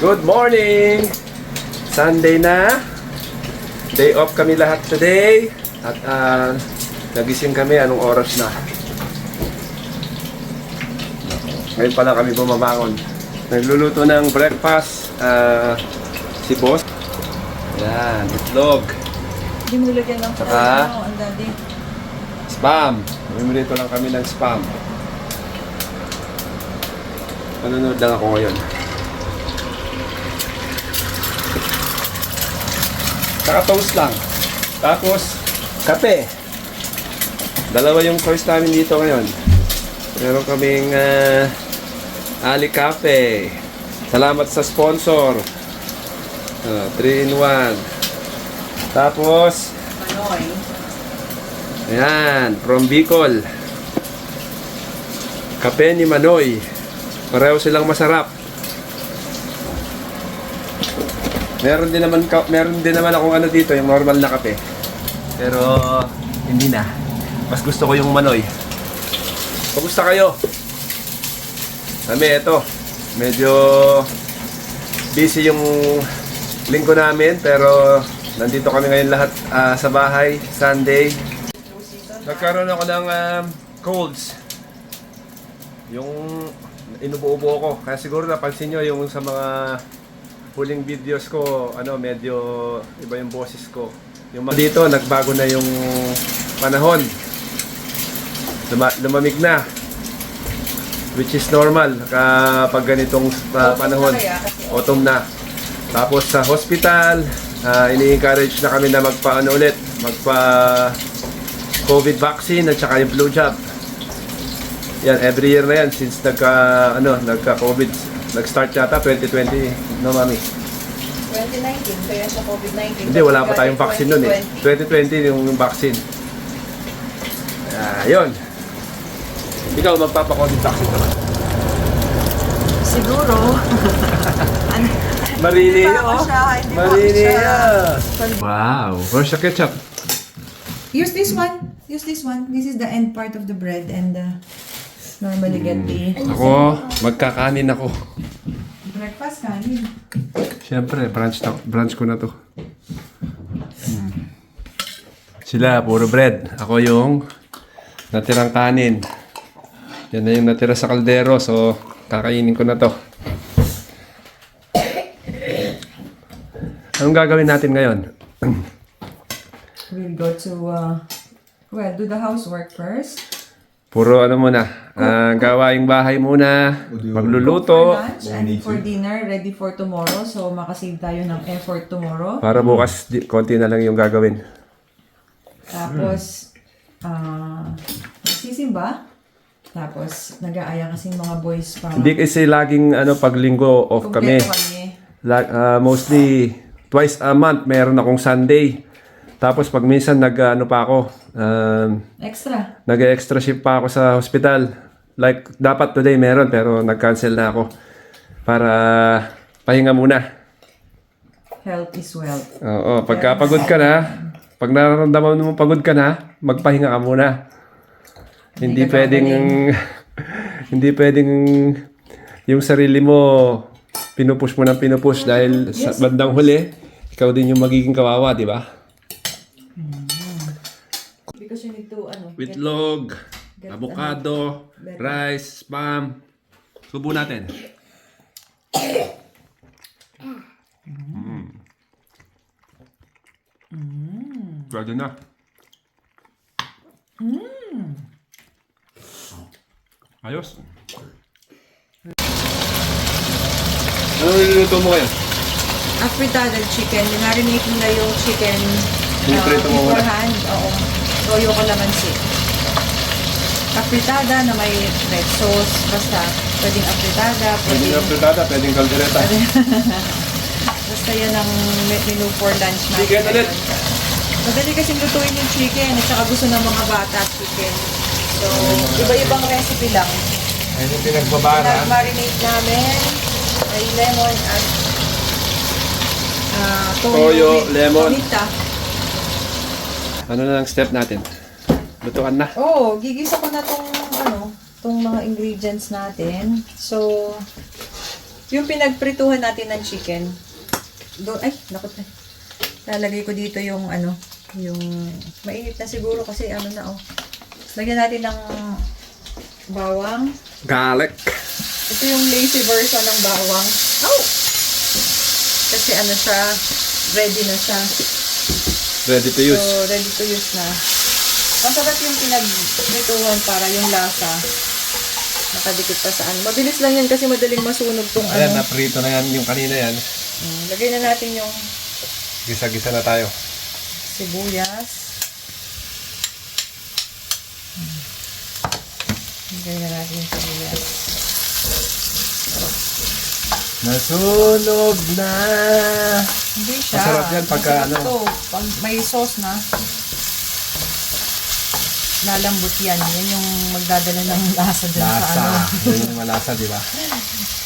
Good morning! Sunday na. Day off kami lahat today. At nagising kami. Anong oras na? Ngayon pala kami bumabangon. Nagluluto ng breakfast si boss. Yan, itlog. Hindi mo lagyan ng Saka? ang daddy. Spam. Namimilito lang kami ng spam. Manunod lang ako ngayon. Saka toast lang. Tapos, kape. Dalawa yung choice namin dito ngayon. Meron kaming Ali Cafe. Salamat sa sponsor. 3 in 1. Tapos, Manoy. ayan, from Bicol. Kape ni Manoy. Pareho silang masarap. Meron din naman akong ano dito, yung normal na kape. Pero hindi na. Mas gusto ko yung Manoy. Kumusta kayo? Kami ito. Medyo busy yung linggo namin, pero nandito kami ngayon lahat sa bahay, Sunday. Nagkaroon ako ng colds. Yung inubo-ubo ko. Kaya siguro napansin nyo yung sa mga huling videos ko, medyo iba yung boses ko. Yung dito, nagbago na yung panahon. Lumamig na. Which is normal kapag ganitong panahon. Autumn na. Tapos sa hospital, ini-encourage na kami na magpa COVID vaccine at saka yung flu jab. Yan, every year na yan since nagka-COVID. Nag-start yata 2020, no mami? 2019, kaya sa COVID-19. Hindi, wala pa tayong vaccine nun eh. 2020 yung vaccine. Yun. Ikaw, magpapa-COVID vaccine naman. Siguro. Marini, Hindi pa ako siya, hindi pa ako Marini, siya. Wow, where's the ketchup? Use this one. Use this one. This is the end part of the bread and normally get the Ako, magkakanin ako. breakfast kanin. Siyempre, brunch ko na to. Sila, puro bread. Ako yung natirang kanin. Yan na yung natira sa kaldero, so kakainin ko na to. Anong gagawin natin ngayon? We'll go to, do the housework first. Puro muna, gawaing bahay muna, magluluto. For lunch and for dinner, ready for tomorrow. So, makasave tayo ng effort tomorrow. Para bukas, konti na lang yung gagawin. Tapos, magsisimba. Tapos, nag-aaya kasing mga boys para Hindi kasi laging pag linggo off kami. kumpleto kami. Mostly twice a month meron akong Sunday. Tapos pag minsan pa ako, Extra. nag-extra shift pa ako sa hospital. Like dapat today meron pero nag-cancel na ako para pahinga muna. Health is wealth. Oo, pagka pagod ka na, pag nararamdaman mo pagod ka na, magpahinga ka muna. Hindi ka pwedeng hindi pwedeng yung sarili mo pinupush mo ng pinupush dahil sa bandang huli, ikaw din yung magiging kawawa, di ba? Because you need to, Itlog, avocado, rice, spam. Subo natin. Pwede na. Ayos. Ano niluluto mo ngayon? Afritada chicken. Marinate nila yung chicken Piniprito mo muna? beforehand. Oo. Royo kalamansi. Afritada na may red sauce. Basta, pwedeng afritada. Pwedeng apretada, pwedeng kaldereta. Basta yan ang menu for lunch natin. Chicken ulit. Madali kasing lutuin yung chicken at saka gusto ng mga bata chicken. So, iba-ibang recipe lang. Ayun yung pinagbabara. Nag-marinate namin ay lemon at Toyo, with lemon. paminta. Ano na ang step natin? Lutuan na. Oo, gigisa ko na tong mga ingredients natin. So, Yung pinagprituhan natin ng chicken. Doon, ay, nakot na. Lalagay ko dito yung ano, yung mainit na siguro kasi ano na oh. Lagyan natin ng bawang. Garlic. Ito yung lazy version ng bawang. Oh! Kasi ano siya, ready na siya. Ready to use. So, ready to use na. Masarap yung pinagprituhan para yung lasa. Nakadikit pa sa ano. Mabilis lang yan kasi madaling masunog tong Ayan, ano. naprito na yan. Yung kanina yan. Lagay na natin yung Gisa-gisa na tayo. sibuyas. Lagay na natin yung sibuyas. Nasunog na! Hindi siya. Masarap yan pagka Masarap ano. to. Pag may sauce na, lalambot yan. Yan yung magdadala ng lasa dyan sa Lasa. ano. Yan yung malasa, di ba?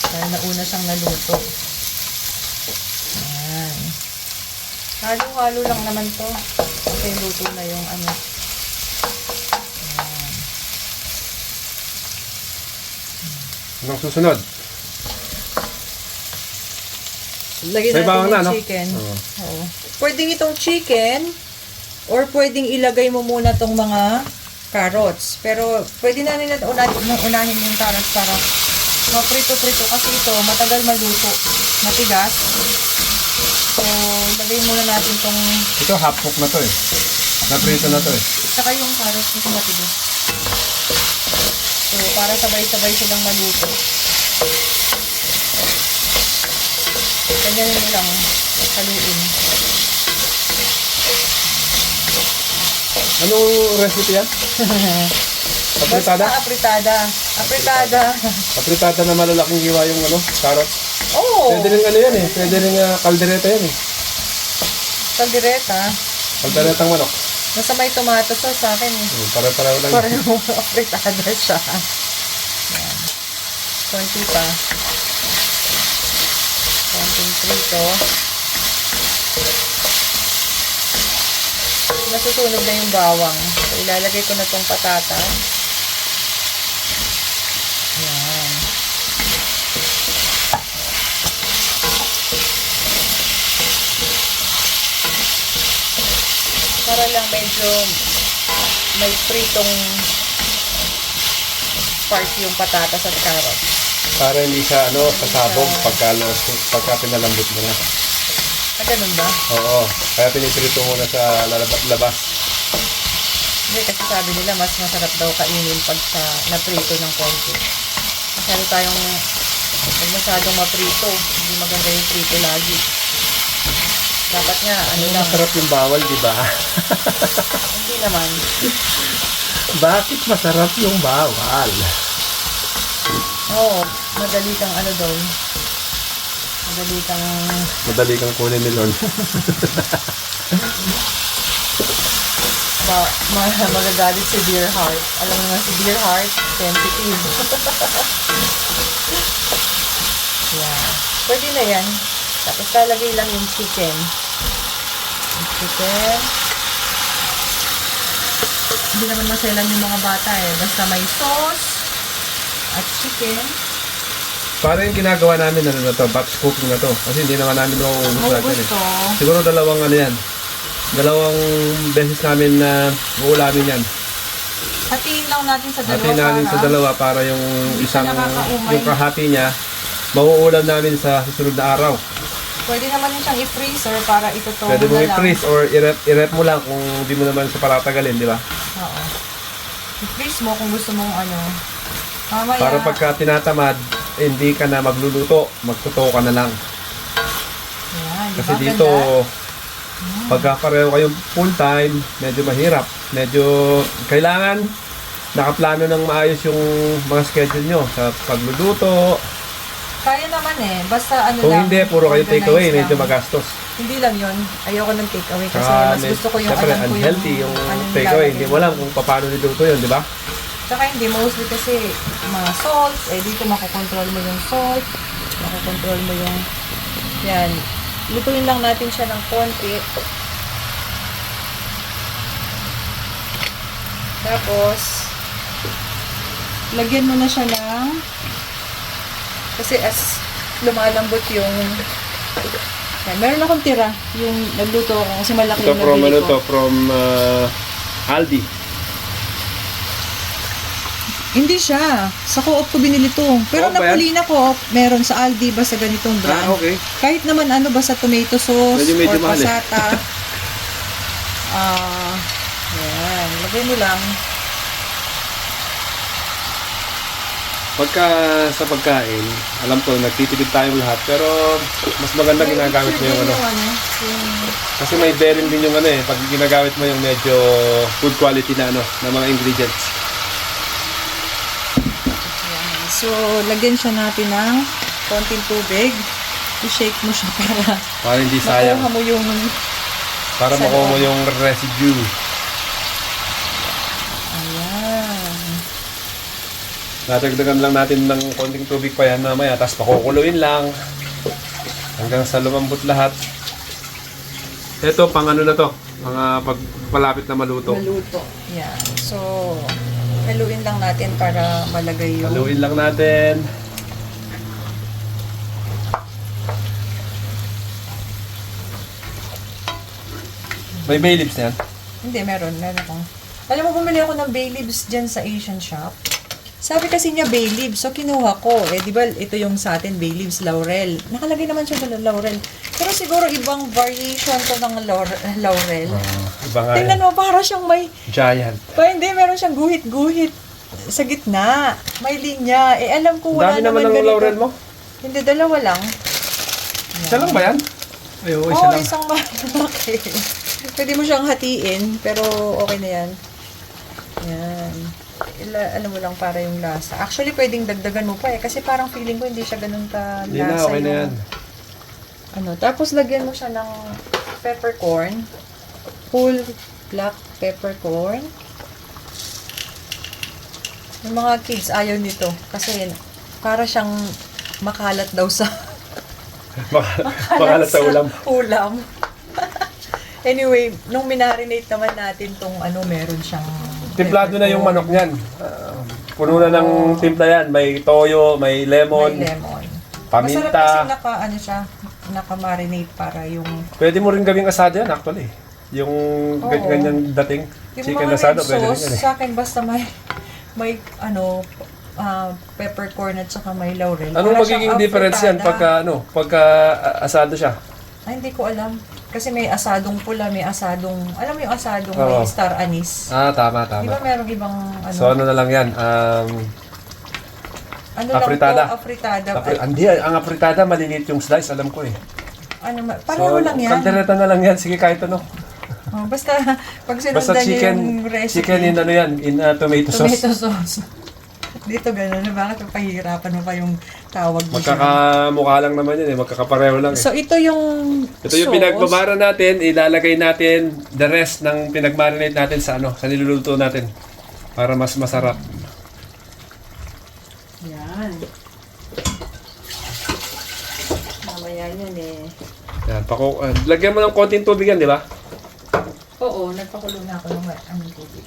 Dahil nauna siyang naluto. Ayan. Halo-halo lang naman to. Kasi luto na yung ano. Ayan. Anong susunod? Lagyan May natin bawang yung na, no? chicken. Oo. Oo. Pwedeng itong chicken or pwedeng ilagay mo muna tong mga carrots. Pero pwede na nila unahin yung carrots para maprito-prito kasi ito matagal maluto. Matigas. So, lagay muna natin tong Ito, half cook na to eh. Naprito na to eh. saka yung carrots nito matigas. So, para sabay-sabay silang maluto. Ganyan mo lang haluin. Anong recipe yan? Apritada? Basta apritada. Apritada. Apritada na malalaking hiwa yung ano, carrot. Oh! Pwede rin ano yan eh. Pwede rin kaldereta yan eh. Kaldereta. Kalderetang manok. Basta may tomato sauce sa akin eh. Para-pareho lang. Pareho apritada siya. Yan. Konti pa. Konting prito. Nasusunog na yung bawang. So, ilalagay ko na tong patatas. Yan. Para lang medyo may pritong part yung patatas at carrots. Para hindi siya ano, sasabog pagka pinalambot mo na. Ah, ganun ba? Oo. Kaya piniprito muna sa labas. Hindi, kasi sabi nila mas masarap daw kainin pag sa naprito ng konti. Masyado tayong pag masyadong maprito. Hindi maganda yung prito lagi. Dapat nga, ano lang. Masarap yung bawal, di ba? Hindi naman. Bakit masarap yung bawal? Oo, madali kang ano doon. Madali kang kunin ni Lord. Magagalit si Dear Heart. Alam mo naman si Dear Heart, sensitive. Yan. Pwede na yan. Tapos lalagay lang yung chicken. Yung chicken. Hindi naman maselan yung mga bata eh. Basta may sauce at chicken. Para yung ginagawa namin ano na to, batch cooking na to. Kasi hindi naman namin mauubos natin eh. Gusto. Siguro dalawang ano yan. Dalawang beses namin na uulamin yan. Hatiin lang natin sa dalawa. Hatiin namin sa dalawa para yung Hindi isang, siya nakakaumay. yung kahati niya, mauulam namin sa susunod na araw. Pwede naman yung siyang i-freezer para itutungo Pwede mo na lang. i-freeze or i-rep mo lang kung di mo naman sa palatagalin, di ba? Oo. I-freeze mo kung gusto mong ano. Mamaya. Para pagka tinatamad, hindi ka na magluluto, magtuto ka na lang. Ayan, di Kasi ba? dito, Ganda. pagka pareho kayong full time, medyo mahirap. Medyo kailangan nakaplano ng maayos yung mga schedule nyo sa pagluluto. Kaya naman eh. Basta ano Kung lang. hindi, puro kayo organize takeaway, medyo lang. magastos. Hindi lang yun. Ayoko ng takeaway kasi Saka, mas gusto ko yung syempre, alam ko unhealthy yung anong takeaway. nilalagay Hindi mo. mo alam kung paano niluto yun, di ba? Tsaka hindi, mostly kasi mga salt, eh dito makokontrol mo yung salt, makokontrol mo yung, yan, lutuin lang natin siya ng konti. Tapos, lagyan mo na siya ng, kasi as lumalambot yung... Yan, meron akong tira. Yung nagluto ako kasi malaki Ito yung from nabili ano ko. to? From Aldi. Hindi siya. Sa Co-op ko binili to. Pero Co-op ba yan? napuli na Co-op. Meron sa Aldi ba sa ganitong brand. Okay. Kahit naman ano ba sa tomato sauce Medyo or mahal eh. pasata. Yan. Lagay mo lang. Pagka sa pagkain, alam ko, nagtitipid tayong lahat, pero mas maganda ginagamit mo yung ano. Kasi may bearing din yung ano eh, pag ginagamit mo yung medyo good quality na ano, na mga ingredients. Yan. So, lagyan siya natin ng konting tubig. I-shake mo siya Para hindi sayang. makuha mo yung... Para sa makuha mo loob. yung residue. Ayan. Natagdagan lang natin ng konting tubig pa yan mamaya, tapos pakukuluin lang hanggang sa lumambot lahat. Ito, pang ano na to, mga pagpalapit na maluto. Maluto. Yan. So, haluin lang natin para malagay yung... Haluin lang natin. May bay leaves na yan. Hindi, meron akong... Alam mo, bumili ako ng bay leaves dyan sa Asian shop. Sabi kasi niya bay leaves, so kinuha ko. Eh, di ba, ito yung sa atin, bay leaves, laurel. Nakalagay naman siya sa laurel. Pero siguro ibang variation to ng laurel. Iba nga Tingnan yan. mo, para siyang may... Giant. Hindi, meron siyang guhit-guhit sa gitna. May linya. Eh, alam ko wala Dami naman ng ganito. laurel mo. Hindi, dalawa lang. Isa lang ba yan? Ay, oo, isa Oo, lang. isang malaki. Pwede mo siyang hatiin, pero okay na yan. Yan. Alam mo lang para yung lasa. Actually, pwedeng dagdagan mo pa eh. Kasi parang feeling ko hindi siya ganun ka Hindi na, lasa. okay na yan. Ano, tapos lagyan mo siya ng peppercorn. Whole black peppercorn. Yung mga kids ayaw nito. Kasi para siyang makalat daw sa... Makalat sa ulam. ulam. Anyway, nung minarinate naman natin tong ano, meron siyang... Timplado na yung manok niyan. Puno na ng timpla yan. May toyo, may lemon, May lemon. Masarap paminta. kasi ano siya, naka-marinate para yung... Pwede mo rin gawing asado yan actually. Yung Oo. ganyan dating Yung chicken mga asado, red pwede rin sauce, yan eh. sa akin basta may ano, peppercorn at saka may laurel. Anong Para magiging siyang difference yan afritada. pagka asado siya? Ay, hindi ko alam. Kasi may asadong pula, may asadong, alam mo yung asadong Oo. may star anise. Tama, Di ba tama. merong ibang ano? So ano na lang yan? ano afritada. lang to? Afritada. Hindi, ang apritada maliliit yung slice, alam ko eh. Pareho lang yan. kaldereta na lang yan. Sige, kahit ano. Oh, basta pag Basta sinundan niyo yung chicken recipe. in ano yan, in tomato sauce. Tomato sauce. Dito gano'n, bakit pahihirapan mo pa yung tawag mo dyan? Magkakamukha lang naman yan eh, magkakapareho lang eh. So, ito yung Ito yung sauce. pinagbabara natin, ilalagay natin the rest ng pinagmarinate natin sa ano, sa niluluto natin para mas masarap. Yan. Mamaya yun eh. Yan, lagyan mo ng konting tubig yan, di ba? Oo, nagpakulo na ako ng anong tubig.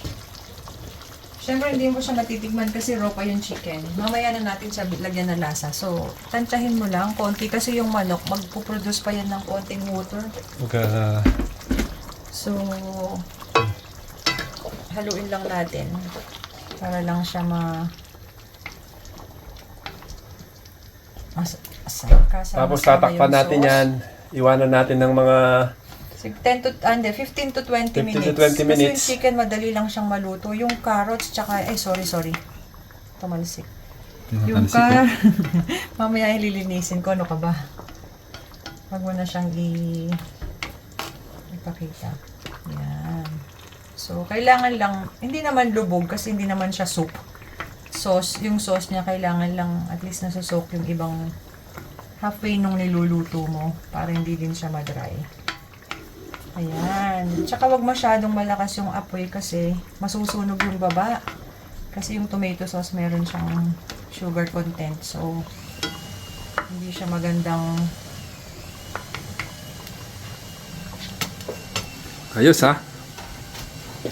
Siyempre, hindi mo siya matitigman kasi raw pa yung chicken. Mamaya na natin siya lagyan ng lasa. So, tansyahin mo lang konti kasi yung manok, magpuproduce pa yan ng konting water. So, haluin lang natin para lang siya Tapos tatakpan natin yan. Iwanan natin ng mga 15 to 20 15 minutes. to 20 minutes. Kasi yung chicken, madali lang siyang maluto. Yung carrots, tsaka, sorry. Tumalsik. Yung mamaya ililinisin ko, ano ka ba? Wag mo na siyang ipakita. Yan. So, kailangan lang, hindi naman lubog kasi hindi naman siya soup. Yung sauce niya, kailangan lang at least nasusok yung ibang halfway nung niluluto mo para hindi din siya ma-dry. Ayan. Tsaka wag masyadong malakas yung apoy kasi masusunog yung baba. Kasi yung tomato sauce meron siyang sugar content. So, hindi siya magandang... ayos ha.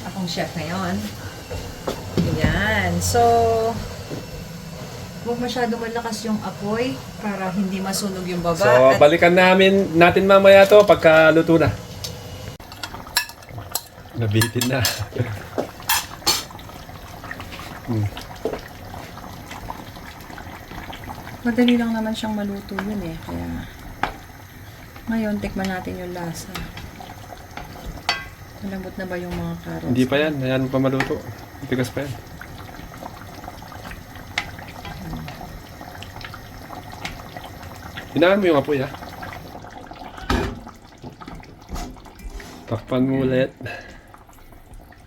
Akong chef ngayon. Ayan. So, Huwag masyado malakas yung apoy para hindi masunog yung baba. So, At balikan natin mamaya to pagka luto na. Nabitin na. madali lang naman siyang maluto yun eh. Kaya ngayon, tikman natin yung lasa. Malambot na ba yung mga carrots? Hindi pa yan. Ayan pa maluto. Tigas pa yan. Hinaan mo yung apoy, ha? Takpan mo ulit.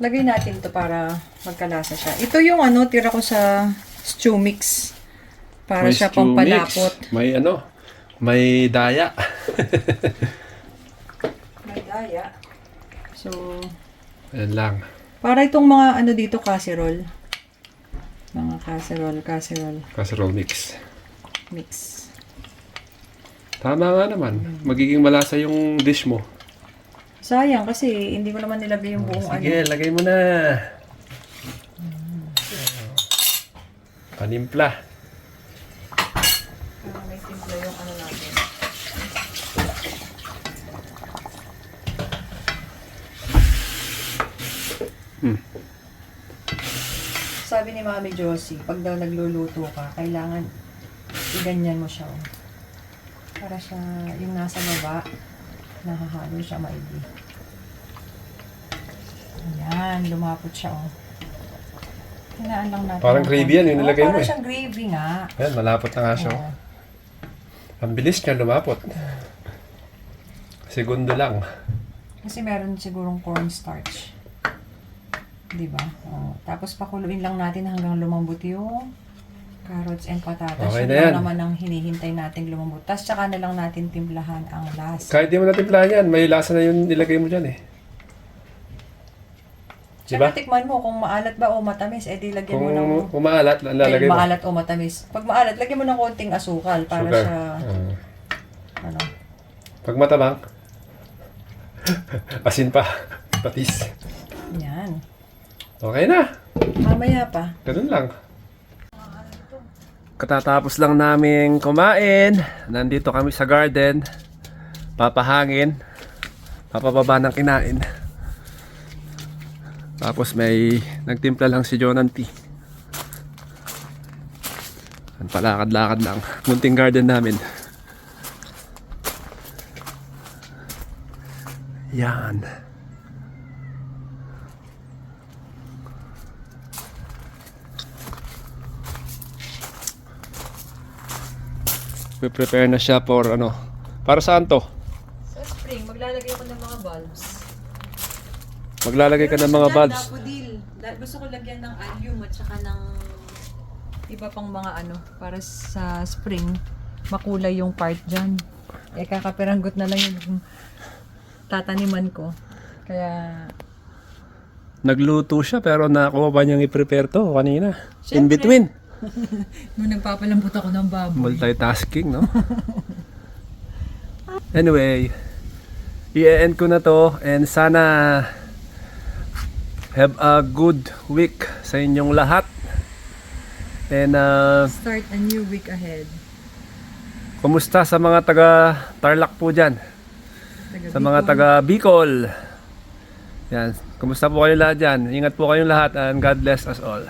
Lagay natin to para magkalasa siya. Ito yung ano, tira ko sa stew mix. Para May siya stew pampalapot. mix. May ano? May daya. May daya. So, Ayan lang. para itong mga ano dito, casserole. Mga casserole Casserole mix. mix. Tama nga naman. Magiging malasa yung dish mo. Sayang kasi hindi ko naman nilagay yung buong Sige, lagay mo na. Panimpla. may timpla yung ano natin. Sabi ni Mami Josie, pag daw nagluluto ka, kailangan iganyan mo siya. Oh. Para siya, yung nasa baba, nahahalo siya maigi. Ayan, lumapot siya. Oh. Hinaan lang natin. Parang gravy yan, yung nilagay mo Parang eh. siyang gravy nga. Ayan, malapot na nga siya. Oo. Ang bilis niya lumapot. Segundo lang. Kasi meron sigurong cornstarch. Diba? Oh. Tapos pakuluin lang natin hanggang lumambot yung carrots and patatas. Okay Yun na lang yan. naman ang hinihintay nating lumambot. Tapos tsaka na lang natin timplahan ang lasa. Kahit di mo natimplahan yan, may lasa na yung nilagay mo dyan eh. Tsaka Diba? tikman mo kung maalat ba o matamis. Eh di lagyan mo ng... Kung maalat, lalagay mo. maalat o matamis. Pag maalat, lagyan mo ng konting asukal para Sugar. siya... ano, Pag matabang, asin pa. Patis. yan. Okay na. Mamaya pa. Ganun lang. Katatapos lang namin kumain. Nandito kami sa garden. Papahangin. Papababa ng kinain. Tapos may nagtimpla lang si Jonanty. Palakad-lakad lang. Munting garden namin. Yan. Prepare na siya for ano. Para saan to? Sa spring, maglalagay ako ng mga bulbs. Maglalagay ka ng mga bulbs. Daffodil. Gusto ko lagyan ng allium at saka ng iba pang mga ano para sa spring makulay yung part dyan. Eh kakapiranggot na lang yung tataniman ko. Kaya Nagluto siya pero nakuha ba niyang i-prepare to kanina? In Siyempre. between. nung nagpapalambot ako ng baboy. Multitasking, no? Anyway, i-end ko na to and sana have a good week sa inyong lahat. And Start a new week ahead. kumusta sa mga taga Tarlac po dyan? Sa mga taga Bicol. Yan, kumusta po kayo lahat dyan? Ingat po kayong lahat and God bless us all.